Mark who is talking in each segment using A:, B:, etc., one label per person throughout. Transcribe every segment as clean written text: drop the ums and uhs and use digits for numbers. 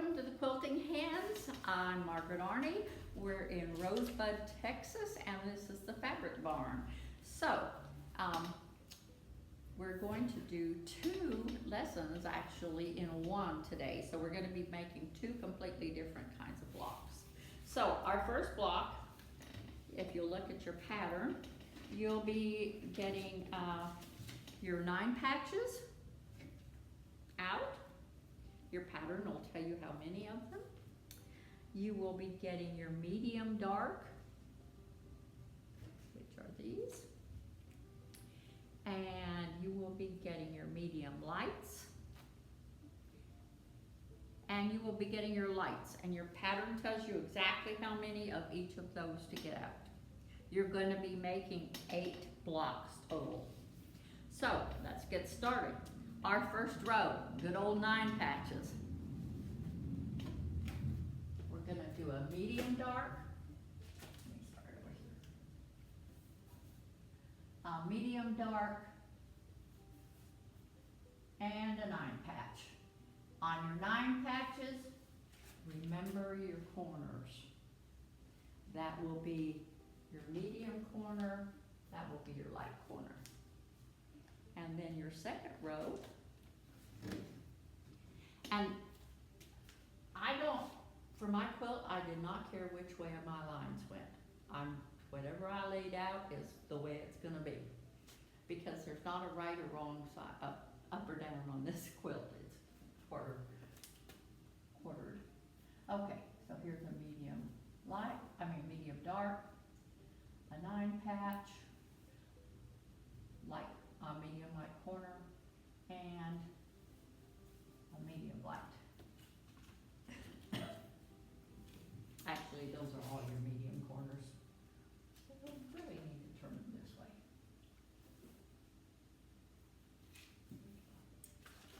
A: welcome to the Quilting Hands. I'm Margaret Arney. We're in Rosebud, Texas, and this is the Fabric Barn. So, we're going to do 2 lessons actually in one today. So we're going to be making 2 completely different kinds of blocks. So our first block, if you look at your pattern, you'll be getting your 9 patches out. Your pattern will tell you how many of them. You will be getting your medium dark, which are these. And you will be getting your medium lights. And you will be getting your lights. And your pattern tells you exactly how many of each of those to get out. You're going to be making 8 blocks total. So let's get started. Our first row, good old 9 patches. We're going to do a medium dark. Let me start over here. A medium dark and a 9 patch. On your 9 patches, remember your corners. That will be your medium corner, that will be your light corner. And then your second row. And for my quilt, I did not care which way my lines went. Whatever I laid out is the way it's gonna be. Because there's not a right or wrong side, up or down on this quilt. It's quartered. Okay, so here's a medium medium dark, a 9 patch, medium light corner, and a medium light. Actually, those are all your medium corners. So we really need to turn them this way.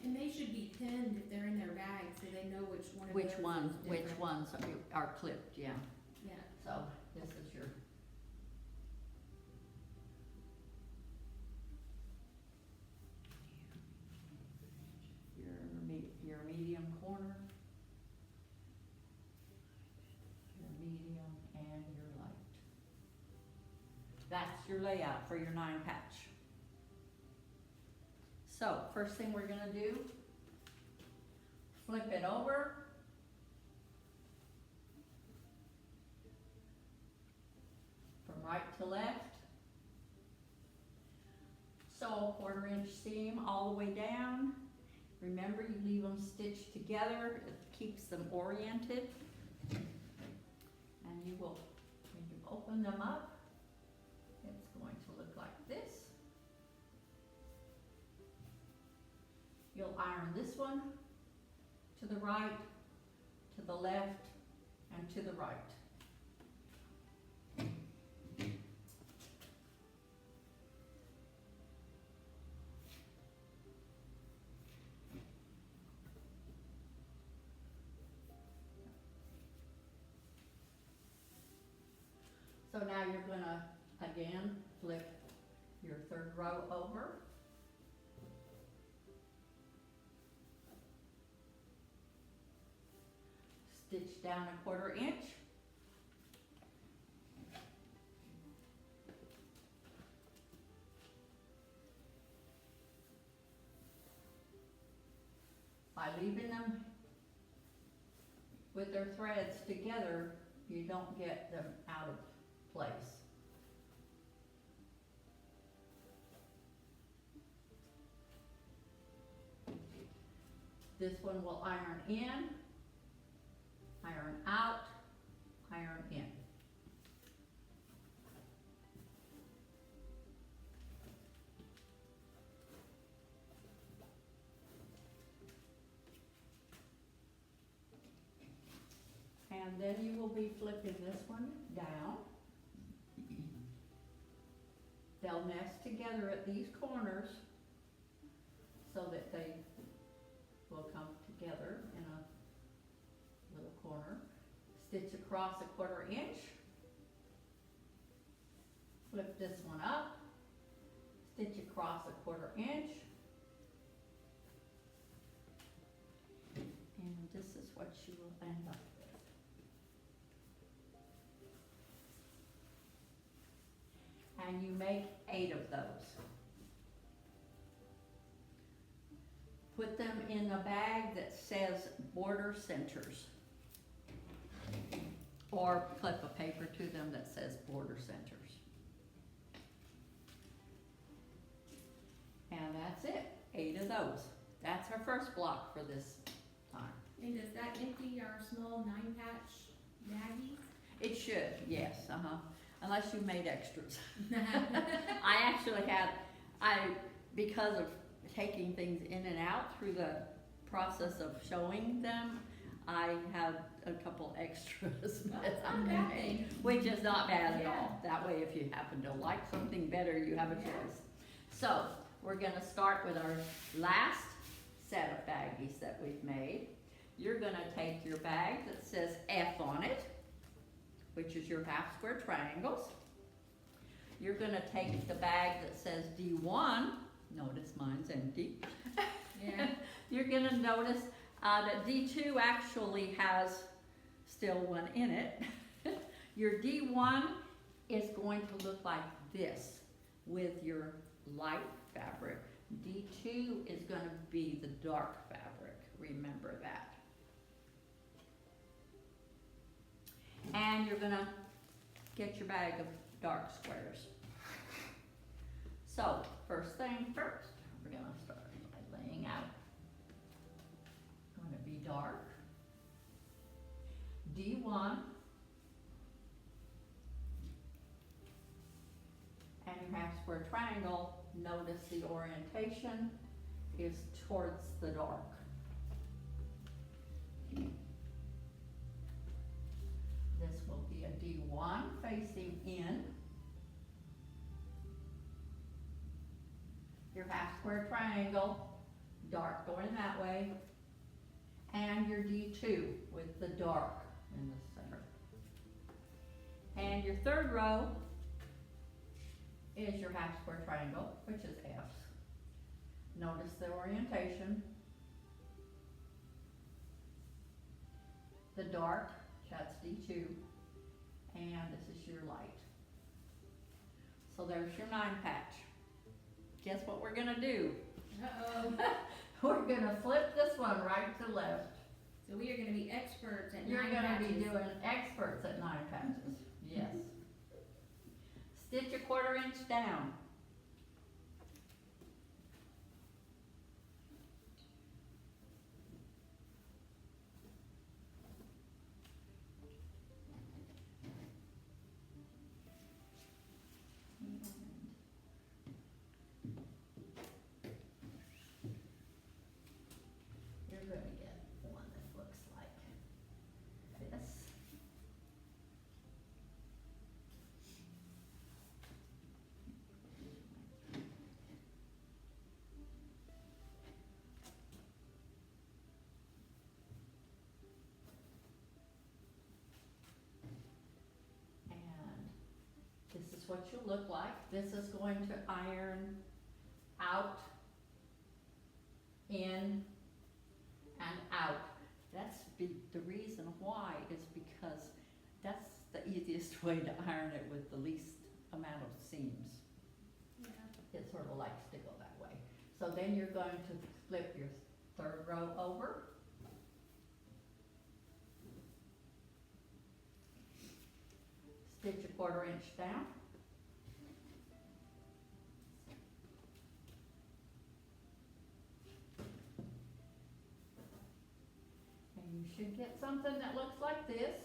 B: And they should be pinned if they're in their bag, so they know which one of
A: Which
B: those
A: ones,
B: is
A: which
B: different.
A: ones are clipped, yeah.
B: Yeah.
A: So this is your your medium corner, your medium, and your light. That's your layout for your 9 patch. So first thing we're gonna do, flip it over. From right to left. Sew a 1/4 inch seam all the way down. Remember, you leave them stitched together. It keeps them oriented. And you will, when you open them up, it's going to look like this. You'll iron this one to the right, to the left, and to the right. So now you're gonna, again, flip your 3rd row over. Stitch down a 1/4 inch. By leaving them with their threads together, you don't get them out of place. This one will iron in, iron out, iron in. And then you will be flipping this one down. They'll nest together at these corners so that they will come together in a little corner. Stitch across a 1/4 inch. Flip this one up. Stitch across a 1/4 inch. And this is what you will end up with. And you make 8 of those. Put them in a bag that says border centers. Or clip a paper to them that says border centers. And that's it, 8 of those. That's our first block for this time.
B: And does that empty our small 9-patch baggies?
A: It should, yes, unless you made extras. I actually had, because of taking things in and out through the process of showing them, I have a couple extras.
B: Well, that's not a bad thing.
A: Which is not bad at
B: Yeah.
A: all. That way, if you happen to like something better, you have a choice. So, we're gonna start with our last set of baggies that we've made. You're gonna take your bag that says F on it, which is your half square triangles. You're gonna take the bag that says D1, notice mine's empty.
B: Yeah.
A: You're gonna notice that D2 actually has still one in it. Your D1 is going to look like this with your light fabric. D2 is gonna be the dark fabric, remember that. And you're gonna get your bag of dark squares. So, first thing first, we're gonna start by laying out. Gonna be dark. D1. And your half square triangle, notice the orientation is towards the dark. This will be a D1 facing in. Your half square triangle, dark going that way. And your D2 with the dark in the center. And your third row is your half square triangle, which is F's. Notice the orientation. The dark, that's D2, and this is your light. So there's your 9-patch. Guess what we're gonna do?
B: Uh-oh.
A: We're gonna flip this one right to left.
B: So we are gonna be experts at
A: You're
B: 9
A: gonna
B: patches.
A: be doing experts at 9 patches, yes. Stitch a 1/4 inch down. You're gonna get one that looks like this. And this is what you look like. This is going to iron out, in, and out. The reason why is because that's the easiest way to iron it with the least amount of seams.
B: Yeah.
A: It sort of likes to go that way. So then you're going to flip your third row over. Stitch a 1/4 inch down. And you should get something that looks like this.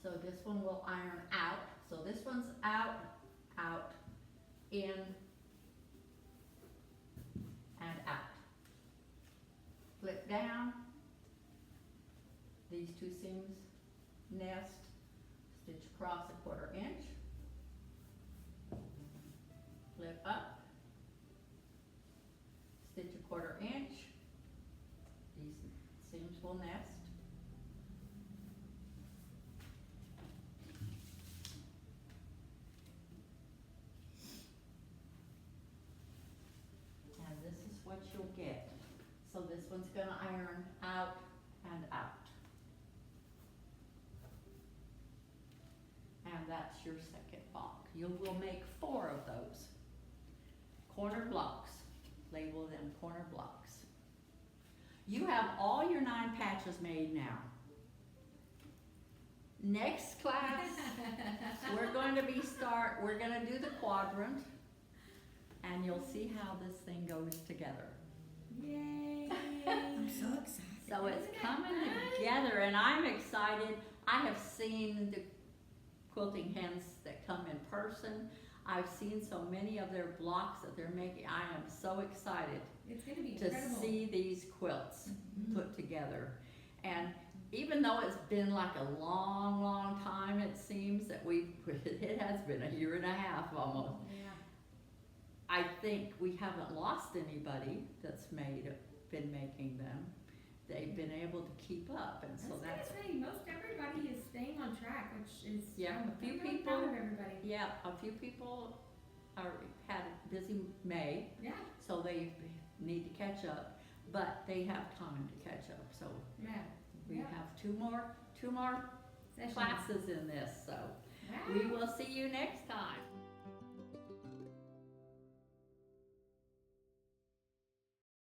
A: So this one will iron out. So this one's out, out, in, and out. Flip down. These two seams nest. Stitch across a 1/4 inch. Flip up. Stitch a 1/4 inch. These seams will nest. what you'll get. So this one's gonna iron out and out. And that's your second block. You will make 4 of those. Corner blocks, label them corner blocks. You have all your 9 patches made now. Next class, we're going to we're gonna do the quadrant, and you'll see how this thing goes together.
B: Yay!
C: I'm so excited.
A: So it's
B: Isn't it
A: coming
B: fun?
A: together, and I'm excited. I have seen the quilting hens that come in person. I've seen so many of their blocks that they're making. I am so excited
B: It's gonna be
A: to
B: incredible.
A: see these quilts
B: Mhm.
A: put together. And even though it's been like a long, long time, it seems that it has been 1.5 years almost.
B: Yeah.
A: I think we haven't lost anybody that's been making them. They've been able to keep up, and
B: I
A: so
B: was gonna
A: that's,
B: say, most everybody is staying on track, which is,
A: Yeah,
B: I'm
A: a few
B: really
A: people-
B: proud of everybody.
A: yeah, a few people had a busy May,
B: Yeah,
A: so they need to catch up, but they have time to catch up, so
B: yeah.
A: we
B: Yeah.
A: have two more
B: Sessions.
A: classes in this, so
B: Wow.
A: we will see you next time.